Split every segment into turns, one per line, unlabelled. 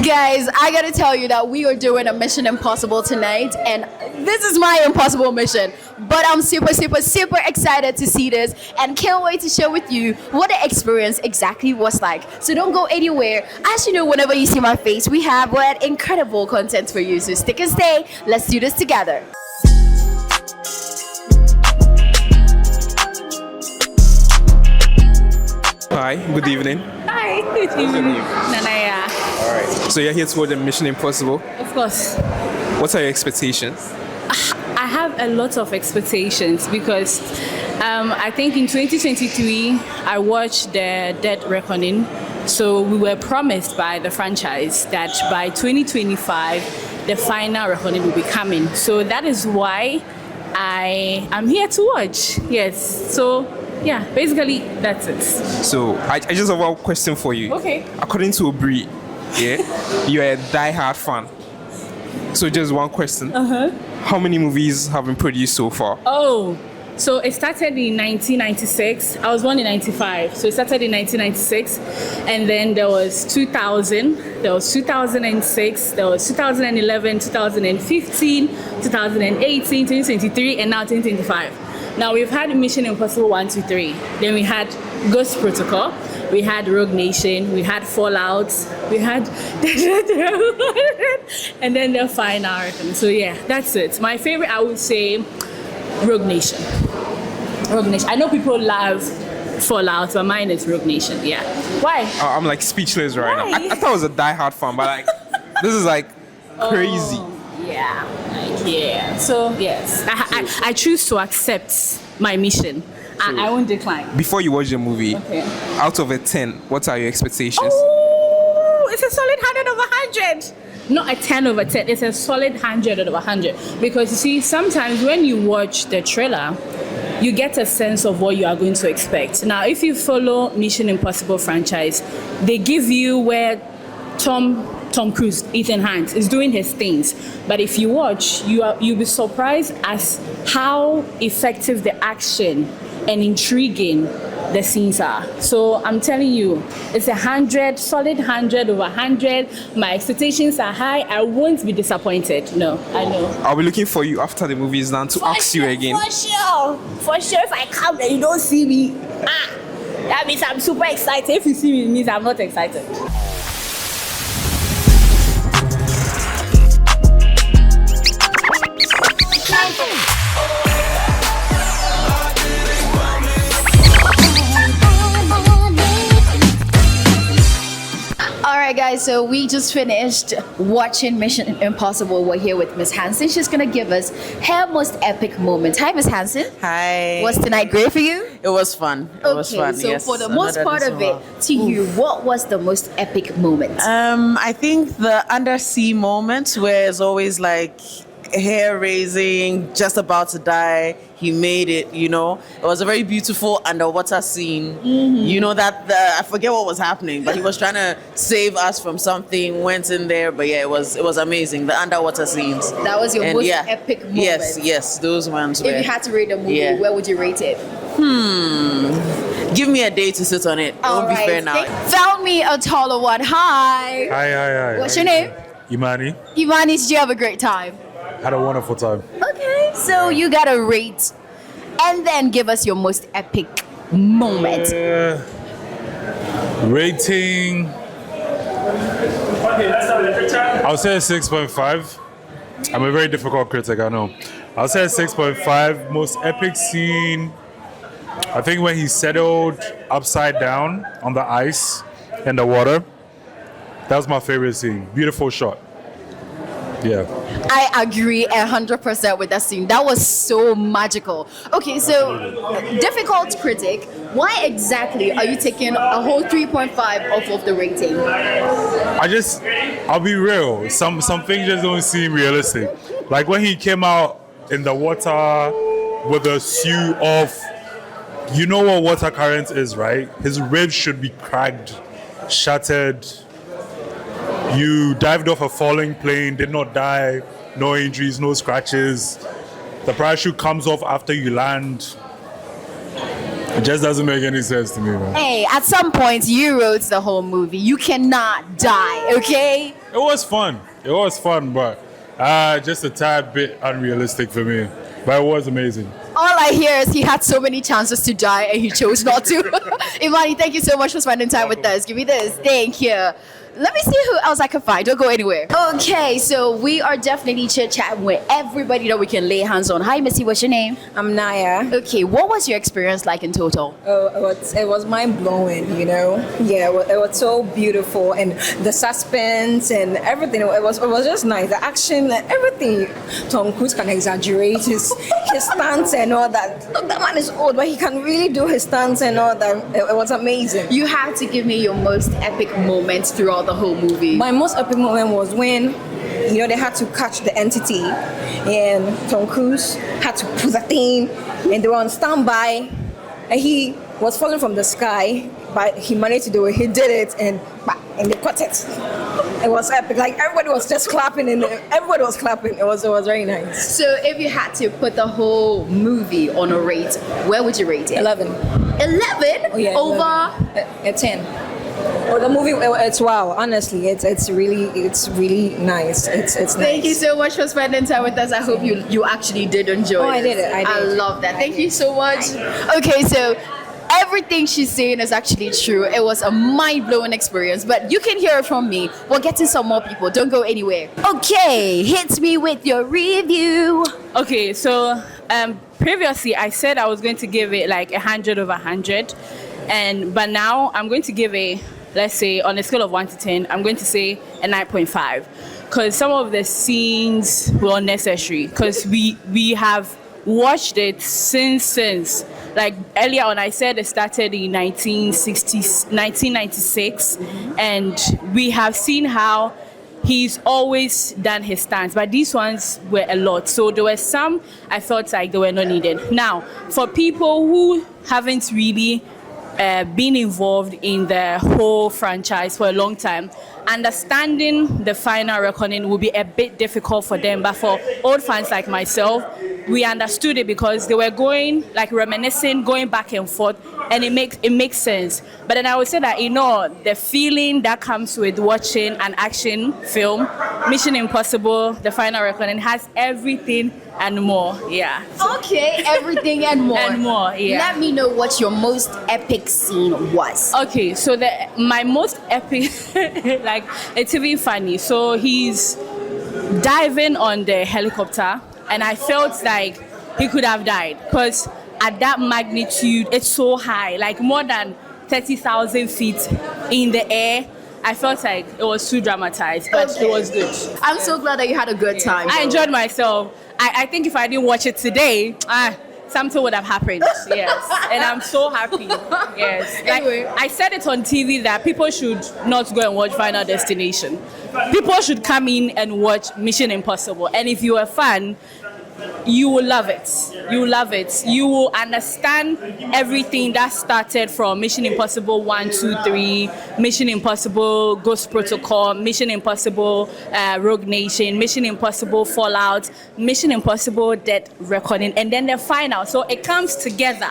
Guys, I gotta tell you that we are doing a Mission Impossible tonight, and this is my impossible mission. But I'm super, super, super excited to see this and can't wait to share with you what the experience exactly was like. So don't go anywhere. As you know, whenever you see my face, we have what incredible content for you. So stick and stay. Let's do this together.
Hi, good evening.
Hi, good evening. Nanaya.
All right. So you're here to watch the Mission Impossible.
Of course.
What are your expectations?
I have a lot of expectations because I think in 2023 I watched the Dead Reckoning. So we were promised by the franchise that by 2025 the final reckoning will be coming. So that is why I am here to watch. Yes. So yeah, basically that's it.
So I just have one question for you.
Okay.
According to Obri, yeah, you're a die-hard fan. So just one question. How many movies have been produced so far?
Oh, so it started in 1996. I was born in 95. So it started in 1996. And then there was 2000, there was 2006, there was 2011, 2015, 2018, 2023, and now 2025. Now we've had Mission Impossible 1, 2, 3. Then we had Ghost Protocol. We had Rogue Nation. We had Fallout. We had and then the final. So yeah, that's it. My favorite, I would say, Rogue Nation. Rogue Nation. I know people love Fallout, but mine is Rogue Nation. Yeah. Why?
I'm like speechless right
Why?
now. I thought I was a die-hard fan, but like this is like crazy.
Yeah. Yeah. So yes, I choose to accept my mission. I won't decline.
Before you watch the movie,
Okay.
out of a 10, what are your expectations?
Oh, it's a solid 100 over 100. Not a 10 over 10. It's a solid 100 over 100. Because you see, sometimes when you watch the trailer, you get a sense of what you are going to expect. Now, if you follow Mission Impossible franchise, they give you where Tom Cruise, Ethan Hunt, is doing his things. But if you watch, you'll be surprised as how effective the action and intriguing the scenes are. So I'm telling you, it's 100, solid 100 over 100. My expectations are high. I won't be disappointed. No, I know.
I'll be looking for you after the movie is done to ask you again.
For sure. If I come and you don't see me, that means I'm super excited. If you see me, it means I'm not excited.
Alright guys, so we just finished watching Mission Impossible. We're here with Miss Hansen. She's gonna give us her most epic moment. Hi Miss Hansen.
Hi.
Was tonight great for you?
It was fun. It was fun.
So
Yes.
for the most part of it, to you, what was the most epic moment?
I think the undersea moment where it's always like hair raising, just about to die. He made it, you know. It was a very beautiful underwater scene. You know that I forget what was happening, but he was trying to save us from something. Went in there, but yeah, it was amazing. The underwater scenes.
That was your
And
most
yeah,
epic moment.
Yes, those ones.
If you had to rate the movie, where would you rate it?
Give me a day to sit on it. It won't be fair now.
Found me a taller one. Hi.
Hi.
What's your name?
Imani.
Imani, did you have a great time?
Had a wonderful time.
Okay, so you gotta rate and then give us your most epic moment.
Rating. I'll say a 6.5. I'm a very difficult critic, I know. I'll say a 6.5. Most epic scene. I think when he settled upside down on the ice in the water. That was my favorite scene. Beautiful shot. Yeah.
I agree 100% with that scene. That was so magical. Okay, so difficult critic, why exactly are you taking a whole 3.5 off of the rating?
I'll be real. Some things just don't seem realistic. Like when he came out in the water with the suit off, you know what water current is, right? His ribs should be cracked, shattered. You dived off a falling plane, did not die, no injuries, no scratches. The parachute comes off after you land. It just doesn't make any sense to me, man.
Hey, at some point you wrote the whole movie. You cannot die, okay?
was fun. It was fun, but just a tad bit unrealistic for me. But it was amazing.
All I hear is he had so many chances to die and he chose not to. Imani, thank you so much for spending time with us. Give me this. Thank you. Let me see who else I can find. Don't go anywhere. Okay, so we are definitely chit-chatting with everybody that we can lay hands on. Hi, Missy, what's your name?
I'm Naya.
Okay, what was your experience like in total?
Oh, it was mind blowing, you know. Yeah, it was so beautiful, and the suspense and everything. It was just nice. The action, everything. Tom Cruise can exaggerate his stunts and all that. Look, that man is old, but he can really do his stunts and all that. It was amazing.
You have to give me your most epic moments throughout the whole movie.
My most epic moment was when, you know, they had to catch the entity, and Tom Cruise had to pull the thing, and they were on standby, and he was falling from the sky, but he managed to do it. He did it, and they caught it. It was epic. Like, everybody was just clapping, and everybody was clapping. It was very nice.
So if you had to put the whole movie on a rate, where would you rate it?
11.
11?
Oh, yeah,
Over
11. 10. Oh, the movie, it's wow. Honestly, it's really nice. It's nice.
Thank you so much for spending time with us. I hope you actually did enjoy
Oh, I
this.
did it. I did.
love that. Thank you so much. Okay, so everything she's saying is actually true. It was a mind-blowing experience, but you can hear it from me. We're getting some more people. Don't go anywhere. Okay, hit me with your review.
Okay, so previously I said I was going to give it like 100 over 100, but now I'm going to give a, let's say, on a scale of 1 to 10, I'm going to say a 9.5, because some of the scenes were unnecessary, because we have watched it since like earlier on I said it started in 1996, and we have seen how he's always done his stunts, but these ones were a lot. So there were some I felt like they were not needed. Now, for people who haven't really been involved in the whole franchise for a long time, understanding the final reckoning will be a bit difficult for them. But for old fans like myself, we understood it because they were going, like, reminiscing, going back and forth, and it makes sense. But then I would say that, you know, the feeling that comes with watching an action film, Mission Impossible, The Final Reckoning, has everything and more. Yeah.
Okay, everything and more.
And more, yeah.
Let me know what your most epic scene was.
Okay, so my most epic, like, it's even funny. So he's diving on the helicopter, and I felt like he could have died, because at that magnitude, it's so high, like more than 30,000 feet in the air. I felt like it was too dramatized, but It was good.
I'm so glad that you had a good time.
I enjoyed myself. I think if I didn't watch it today, something would have happened. Yes. And I'm so happy. Yes. Like,
Anyway.
I said it on TV that people should not go and watch Final Destination. People should come in and watch Mission Impossible. And if you're a fan, you will love it. You will love it. You will understand everything that started from Mission Impossible 1, 2, 3, Mission Impossible Ghost Protocol, Mission Impossible Rogue Nation, Mission Impossible Fallout, Mission Impossible Dead Reckoning, and then the final. So it comes together.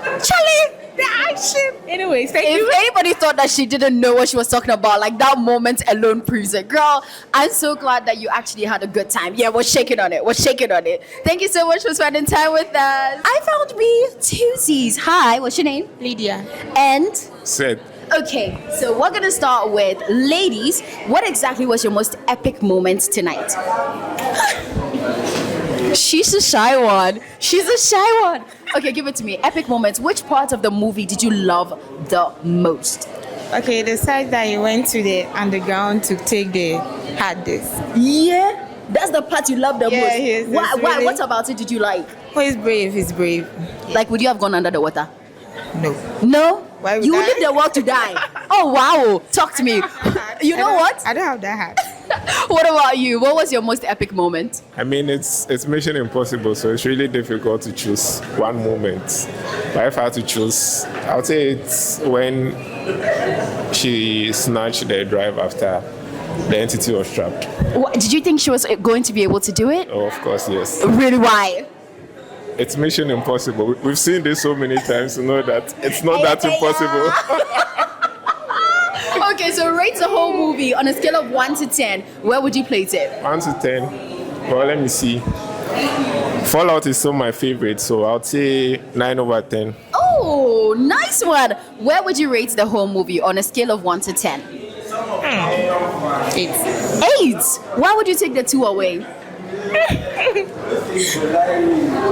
Charlie, the action. Anyways, thank you.
If anybody thought that she didn't know what she was talking about, like, that moment alone proves it. Girl, I'm so glad that you actually had a good time. Yeah, we're shaking on it. We're shaking on it. Thank you so much for spending time with us. I found me two C's. Hi, what's your name?
Lydia.
And
Said.
okay, so we're gonna start with ladies. What exactly was your most epic moment tonight? She's a shy one. She's a shy one. Okay, give it to me. Epic moments. Which part of the movie did you love the most?
Okay, the side that you went to the underground to take the hard disk.
Yeah, that's the part you love the
Yeah,
most.
yes,
Why?
it's
Why?
really-
What about it did you like?
Oh, he's brave, he's brave.
Like, would you have gone under the water?
No.
No.
Why would
You
I?
would leave the world to die. Oh wow! Talk to me. You know what?
I don't have that hat.
What about you? What was your most epic moment?
I mean, it's Mission Impossible, so it's really difficult to choose one moment. But if I had to choose, I would say it's when she snatched the drive after the entity was trapped.
Did you think she was going to be able to do it?
Oh, of course, yes.
Really? Why?
It's Mission Impossible. We've seen this so many times to know that it's not that impossible.
Okay, so rate the whole movie on a scale of 1 to 10. Where would you place it?
1 to 10. Well, let me see. Fallout is still my favorite, so I'll say 9 over 10.
Oh, nice one. Where would you rate the whole movie on a scale of 1 to 10?
8.
8. Why would you take the 2 away?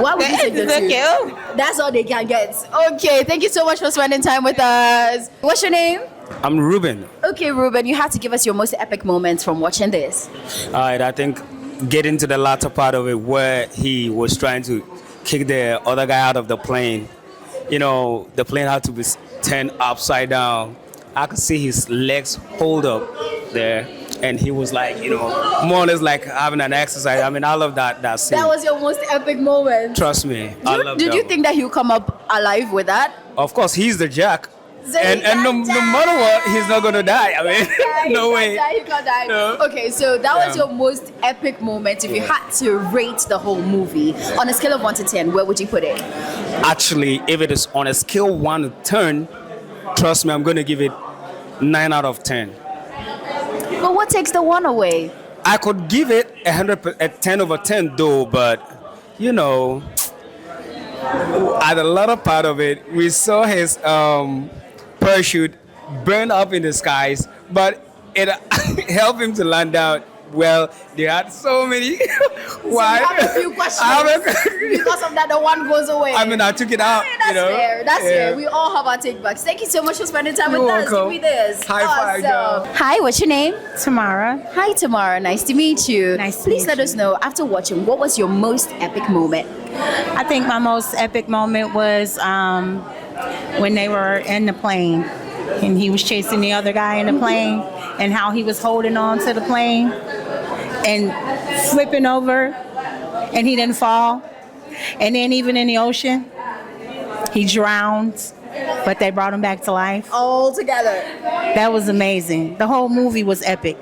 Why would you take the 2?
Okay.
That's all they can get. Okay, thank you so much for spending time with us. What's your name?
I'm Ruben.
Okay, Ruben, you have to give us your most epic moments from watching this.
All right, I think getting to the latter part of it where he was trying to kick the other guy out of the plane. You know, the plane had to be turned upside down. I could see his legs hold up there. And he was like, you know, more or less like having an exercise. I mean, I love that scene.
That was your most epic moment.
Trust me, I love
Did
that
you
one.
think that he'll come up alive with that?
Of course, he's the Jack.
So
And
he can't
no
die.
matter what, he's not going to die. I mean, no way.
He can't die.
No.
Okay, so that was
Yeah.
your most epic moment. If you had to rate the whole movie on a scale of 1 to 10, where would you put it?
Actually, if it is on a scale 1 to 10, trust me, I'm going to give it 9 out of 10.
But what takes the 1 away?
I could give it a 10 over 10 though, but you know, at the latter part of it, we saw his parachute burn up in the skies, but it helped him to land out. Well, they had so many. Why?
So you have a few questions.
I have a-
Because of that, the 1 goes away.
I mean, I took it out.
That's
you know?
fair. That's
Yeah.
fair. We all have our take backs. Thank you so much for spending time
You're
with us. Give
welcome.
me this.
High five, girl.
Hi, what's your name?
Tamara.
Hi, Tamara. Nice to meet you.
Nice to
Please
meet
let
you.
us know, after watching, what was your most epic moment?
I think my most epic moment was when they were in the plane and he was chasing the other guy in the plane and how he was holding on to the plane and flipping over and he didn't fall. And then even in the ocean, he drowned, but they brought him back to life.
All together.
That was amazing. The whole movie was epic,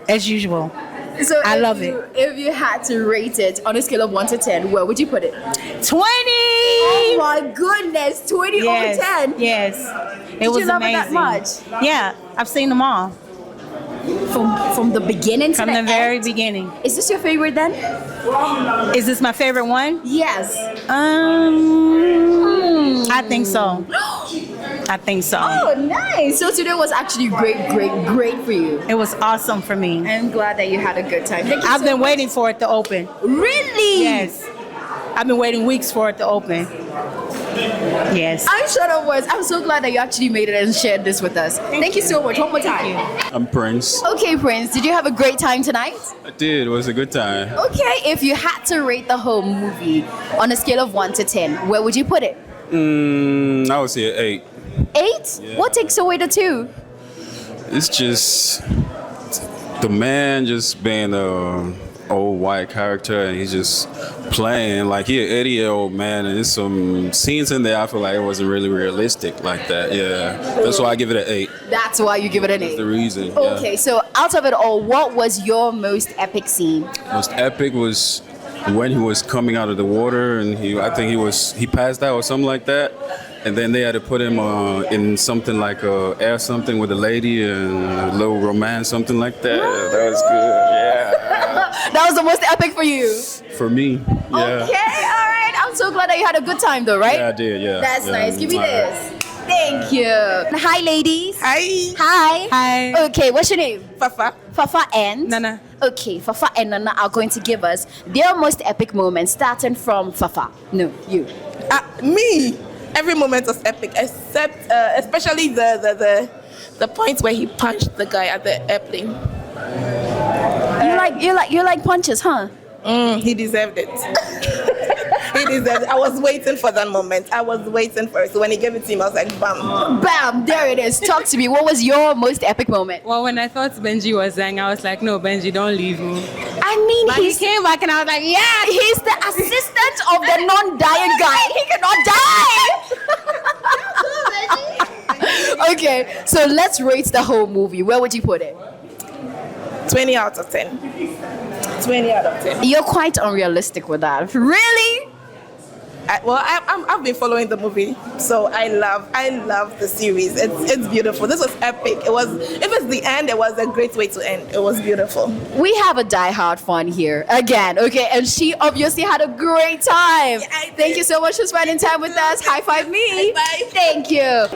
as usual.
So
I
if
love
you-
it.
If you had to rate it on a scale of 1 to 10, where would you put it?
20!
Oh my goodness, 20
Yes,
over 10.
yes. It
Did
was
you love
amazing.
it that much?
Yeah, I've seen them all
From the beginning to
from
the
the very
end?
beginning.
Is this your favorite then?
Is this my favorite one?
Yes.
I think so. I think so.
Oh, nice. So today was actually great for you.
It was awesome for me.
I'm glad that you had a good time. Thank you
I've
so
been
much.
waiting for it to open.
Really?
Yes. I've been waiting weeks for it to open. Yes.
I'm sure it was. I'm so glad that you actually made it and shared this with us. Thank you so much. One more time.
I'm Prince.
Okay, Prince, did you have a great time tonight?
I did. It was a good time.
Okay, if you had to rate the whole movie on a scale of 1 to 10, where would you put it?
I would say an 8.
8?
Yeah.
What takes away the 2?
It's just the man just being a old white character and he's just playing like he an 80-year-old man, and there's some scenes in there I feel like it wasn't really realistic like that. Yeah, that's why I give it an 8.
That's why you give it an 8.
The reason. Yeah.
Okay, so out of it all, what was your most epic scene?
Most epic was when he was coming out of the water and I think he passed out or something like that. And then they had to put him in something like air something with a lady and a little romance, something like that. That was good. Yeah.
That was the most epic for you.
For me. Yeah.
Okay, all right. I'm so glad that you had a good time though, right?
Yeah, I did. Yeah.
That's
Yeah.
nice. Give me
All right.
this. Thank you. Hi, ladies.
Hi.
Hi.
Hi.
Okay, what's your name?
Fafa.
Fafa and?
Nana.
Okay, Fafa and Nana are going to give us their most epic moments, starting from Fafa. No, you.
Me, every moment was epic, except especially the point where he punched the guy at the airplane.
You like punches, huh?
He deserved it. He deserved it. I was waiting for that moment. I was waiting for it. So when he gave it to him, I was like, bam.
Bam! There it is. Talk to me. What was your most epic moment?
Well, when I thought Benji was dying, I was like, no, Benji, don't leave me.
I mean,
But he came back and I was like, yeah.
he's the assistant of the non-dying guy. He cannot die. Okay, so let's rate the whole movie. Where would you put it?
20 out of 10. 20 out of 10.
You're quite unrealistic with that. Really?
I've been following the movie, so I love the series. It's beautiful. This was epic. If it's the end, it was a great way to end. It was beautiful.
We have a diehard fan here again, okay? And she obviously had a great time.
Yeah, I did.
Thank you so much for spending time with us. High five me.
High five.
Thank you.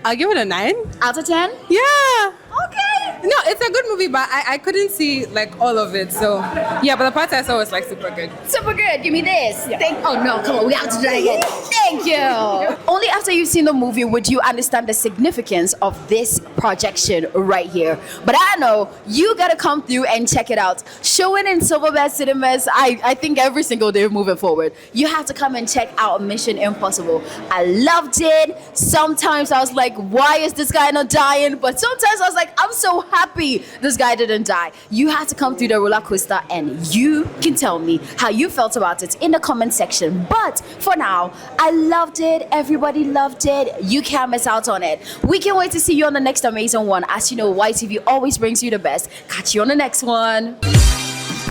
I'll give it a 9.
Out of 10?
Yeah.
Okay.
No, it's a good movie, but I couldn't see like all of it. So yeah, but the part I saw was like super good.
Super good. Give me this. Oh no, come on, we have to do that again. Thank you. Only after you've seen the movie would you understand the significance of this projection right here. But I know you gotta come through and check it out. Showing in Silverbird cinemas, I think every single day moving forward. You have to come and check out Mission Impossible. I loved it. Sometimes I was like, why is this guy not dying? But sometimes I was like, I'm so happy this guy didn't die. You had to come through the roller coaster and you can tell me how you felt about it in the comment section. But for now, I loved it. Everybody loved it. You can't miss out on it. We can't wait to see you on the next amazing one. As you know, YTV always brings you the best. Catch you on the next one.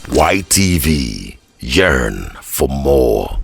YTV, yearn for more.